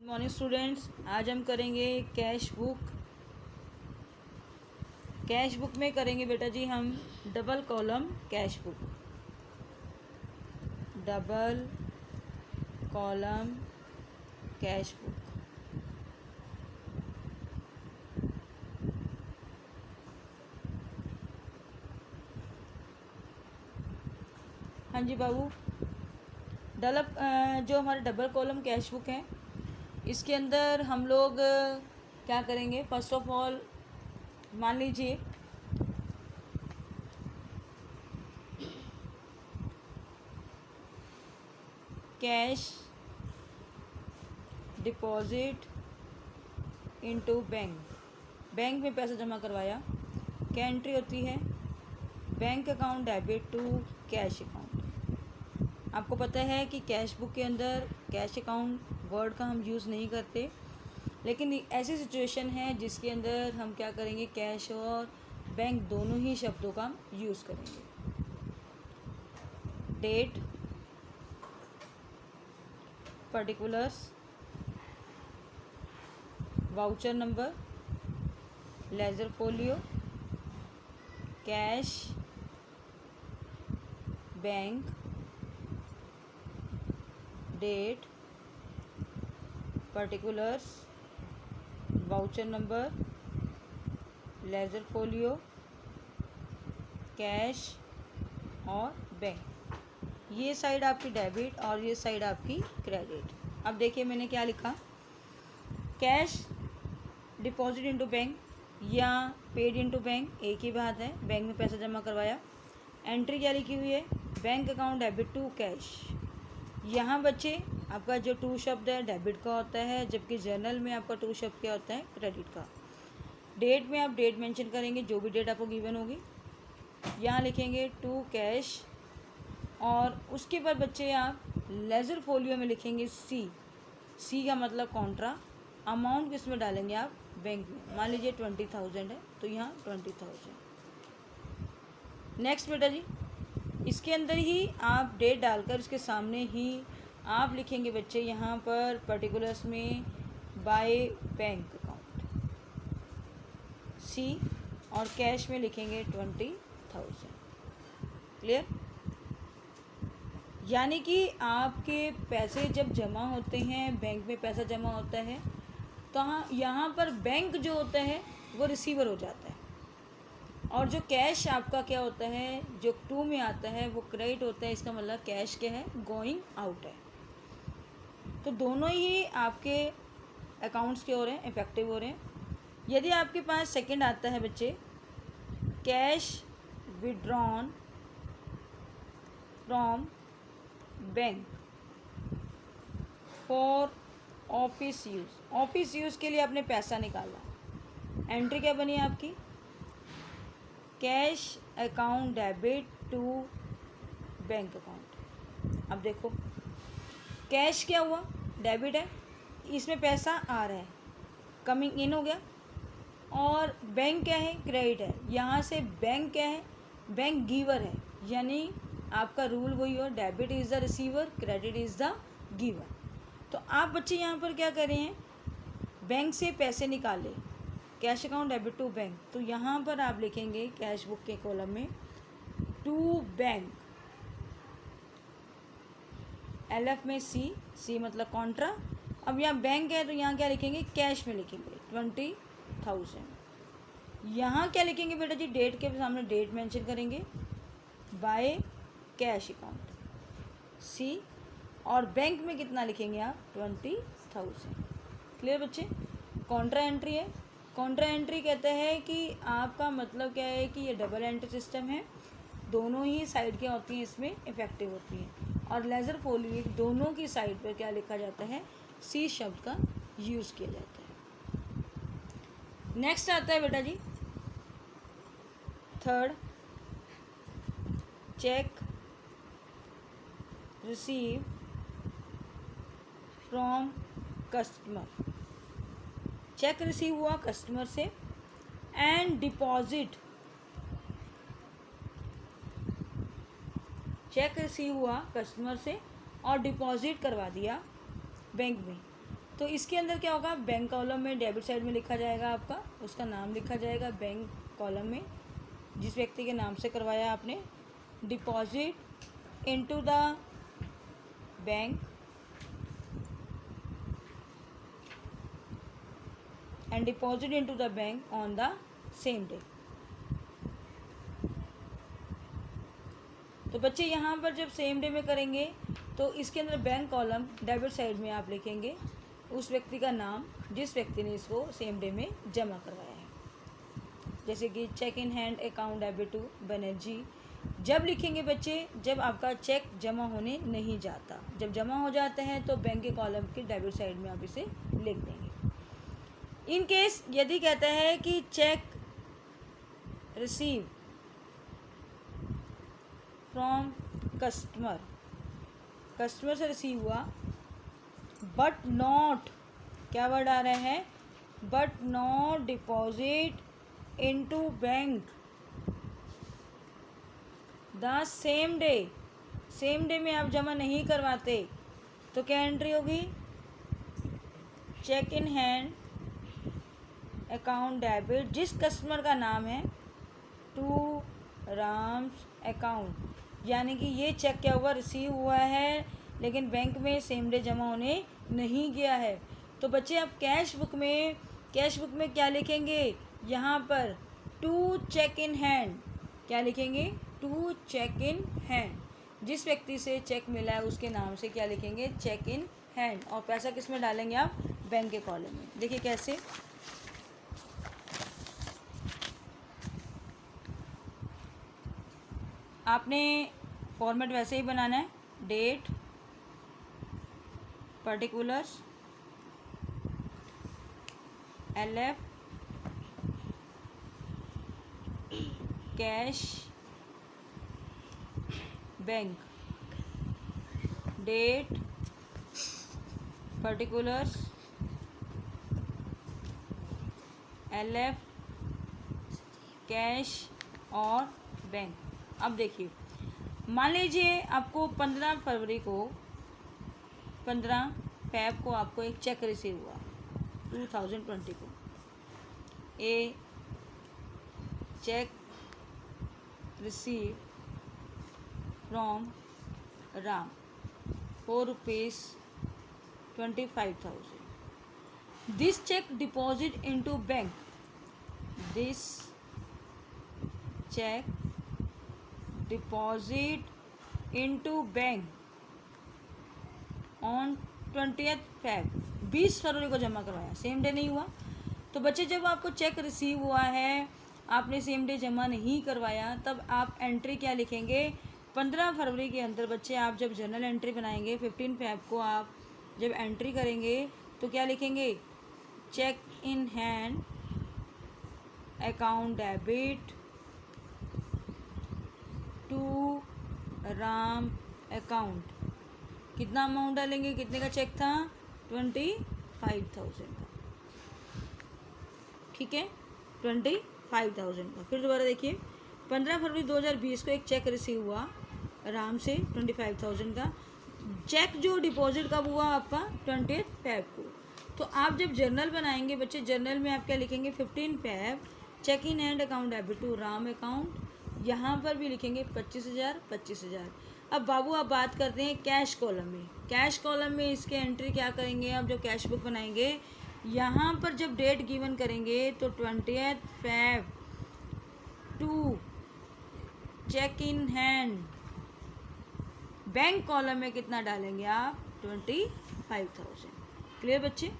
Morning students, आज हम करेंगे कैश बुक। कैश बुक में करेंगे बेटा जी हम double column cash book. Double column cash book. हाँ जी बाबू, जो हमारे डबल कॉलम कैश बुक है इसके अंदर हम लोग क्या करेंगे। फर्स्ट ऑफ ऑल मान लीजिए cash deposit into bank. Bank में पैसा जमा करवाया, क्या एंट्री होती है? Bank account debit to cash account. आपको पता है कि कैश बुक के अंदर कैश अकाउंट वर्ड का हम यूज़ नहीं करते, लेकिन ऐसी सिचुएशन है जिसके अंदर हम क्या करेंगे, कैश और बैंक दोनों ही शब्दों का यूज़ करेंगे। Date, particulars, voucher number, ledger folio, cash, bank, date, particulars, voucher number, ledger folio, cash और बैंक। ये साइड आपकी डेबिट और ये साइड आपकी क्रेडिट। अब देखिए मैंने क्या लिखा, कैश डिपॉजिट इनटू बैंक या पेड इनटू बैंक एक ही बात है। बैंक में पैसा जमा करवाया। एंट्री क्या लिखी हुई है? Bank account debit to cash. यहाँ बच्चे आपका जो टू शब्द है डेबिट का होता है, जबकि जर्नल में आपका टू शब्द क्या होता है? क्रेडिट का। डेट में आप डेट मेंशन करेंगे, जो भी डेट आपको गिवन होगी। यहाँ लिखेंगे टू कैश और उसके बाद बच्चे आप लेजर फोलियो में लिखेंगे सी। सी का मतलब कॉन्ट्रा। अमाउंट किस में डालेंगे आप? बैंक में। मान लीजिए 20,000 है तो यहाँ 20,000। नेक्स्ट बेटा जी, इसके अंदर ही आप डेट डालकर उसके सामने ही आप लिखेंगे बच्चे यहाँ पर पर्टिकुलर्स में बाय बैंक अकाउंट सी, और कैश में लिखेंगे 20,000। क्लियर? यानी कि आपके पैसे जब जमा होते हैं, बैंक में पैसा जमा होता है, तो यहाँ पर बैंक जो होता है वो रिसीवर हो जाता है, और जो कैश आपका क्या होता है, जो टू में आता है वो क्रेडिट होता है। इसका मतलब कैश क्या है? गोइंग आउट है। तो दोनों ही आपके अकाउंट्स के हो रहे हैं, इफेक्टिव हो रहे हैं। यदि आपके पास सेकंड आता है बच्चे, cash withdrawn from bank for office use. Office use के लिए आपने पैसा निकाला। एंट्री क्या बनी आपकी? Cash account debit to bank account. अब देखो कैश क्या हुआ? डेबिट है, इसमें पैसा आ रहा है, कमिंग इन हो गया। और बैंक क्या है? क्रेडिट है। यहाँ से बैंक क्या है? बैंक गिवर है, यानी आपका रूल वही हो, debit is the receiver, credit is the giver. तो आप बच्चे यहाँ पर क्या कर रहे हैं? बैंक से पैसे निकाले, cash account debit to bank. तो यहाँ पर आप लिखेंगे कैश बुक के कॉलम में टू बैंक, LF में सी, सी मतलब कॉन्ट्रा। अब यहाँ बैंक है तो यहाँ क्या लिखेंगे? कैश में लिखेंगे 20,000। यहाँ क्या लिखेंगे बेटा जी? डेट के सामने डेट मेंशन करेंगे, बाय कैश अकाउंट सी, और बैंक में कितना लिखेंगे आप? 20,000। क्लियर बच्चे? कॉन्ट्रा एंट्री है। कॉन्ट्रा एंट्री कहता है कि आपका मतलब क्या है कि ये डबल एंट्री सिस्टम है, दोनों ही साइड क्या होती हैं इसमें इफेक्टिव होती हैं। और लेजर फोलियो दोनों की साइड पर क्या लिखा जाता है? सी शब्द का यूज़ किया जाता है। नेक्स्ट आता है बेटा जी third, cheque receive from customer. Cheque receive हुआ कस्टमर से एंड डिपॉजिट, चेक रिसीव हुआ कस्टमर से और डिपॉजिट करवा दिया बैंक में। तो इसके अंदर क्या होगा, बैंक कॉलम में डेबिट साइड में लिखा जाएगा आपका, उसका नाम लिखा जाएगा बैंक कॉलम में, जिस व्यक्ति के नाम से करवाया आपने। Deposit into the bank and deposit into the bank on the same day. तो बच्चे यहाँ पर जब सेम डे में करेंगे तो इसके अंदर बैंक कॉलम डेबिट साइड में आप लिखेंगे उस व्यक्ति का नाम जिस व्यक्ति ने इसको सेम डे में जमा करवाया है। जैसे कि cheque in hand account debit to Banerjee. जब लिखेंगे बच्चे जब आपका चेक जमा होने नहीं जाता, जब जमा हो जाता है तो बैंक के कॉलम के डेबिट साइड में आप इसे लिख देंगे। इन केस यदि कहता है कि cheque receive from customer, customer से रिसीव हुआ, बट नॉट, क्या वर्ड आ रहा है, but not deposit into bank the same day, same day में आप जमा नहीं करवाते, तो क्या एंट्री होगी, cheque in hand account debit, जिस कस्टमर का नाम है टू राम्स अकाउंट, यानी कि ये चेक क्या हुआ, रिसीव हुआ है लेकिन बैंक में सेम डे जमा होने नहीं गया है। तो बच्चे आप कैश बुक में क्या लिखेंगे, यहाँ पर टू चेक इन हैंड, क्या लिखेंगे, टू चेक इन हैंड, जिस व्यक्ति से चेक मिला है उसके नाम से क्या लिखेंगे, चेक इन हैंड, और पैसा किस में डालेंगे आप, बैंक के कॉलम में। देखिए कैसे, आपने फॉर्मेट वैसे ही बनाना है, date, particulars, LF, cash, bank, date, particulars, LF, cash और बैंक। अब देखिए, मान लीजिए आपको 15 फरवरी को, 15 फ़रवरी को आपको एक चेक रिसीव हुआ 2020 को, a cheque receive from Ram for ₹25,000. This check deposit into bank. This check deposit into bank on 20th Feb, 20 फरवरी को जमा करवाया, सेम डे नहीं हुआ। तो बच्चे जब आपको चेक रिसीव हुआ है, आपने सेम डे जमा नहीं करवाया, तब आप एंट्री क्या लिखेंगे, 15 फरवरी के अंदर बच्चे आप जब जर्नल एंट्री बनाएंगे 15 फ़रवरी को आप जब एंट्री करेंगे तो क्या लिखेंगे, cheque in hand account debit to Ram account, कितना अमाउंट डालेंगे, कितने का चेक था, 25,000 का, ठीक है, 25,000 का। फिर दोबारा देखिए, 15 फरवरी 2020 को एक चेक रिसीव हुआ राम से 25,000 का। चेक जो डिपॉजिट कब हुआ आपका, 20 फ़रवरी को। तो आप जब जर्नल बनाएंगे बच्चे, जर्नल में आप क्या लिखेंगे, 15 फ़रवरी cheque in hand account debit to Ram account, यहाँ पर भी लिखेंगे 25,000। अब बाबू आप बात करते हैं कैश कॉलम में। कैश कॉलम में इसके एंट्री क्या करेंगे, आप जो कैश बुक बनाएंगे यहाँ पर जब डेट गिवन करेंगे तो 20 फ़रवरी to cheque in hand, bank column में कितना डालेंगे आप, 25,000। क्लियर बच्चे।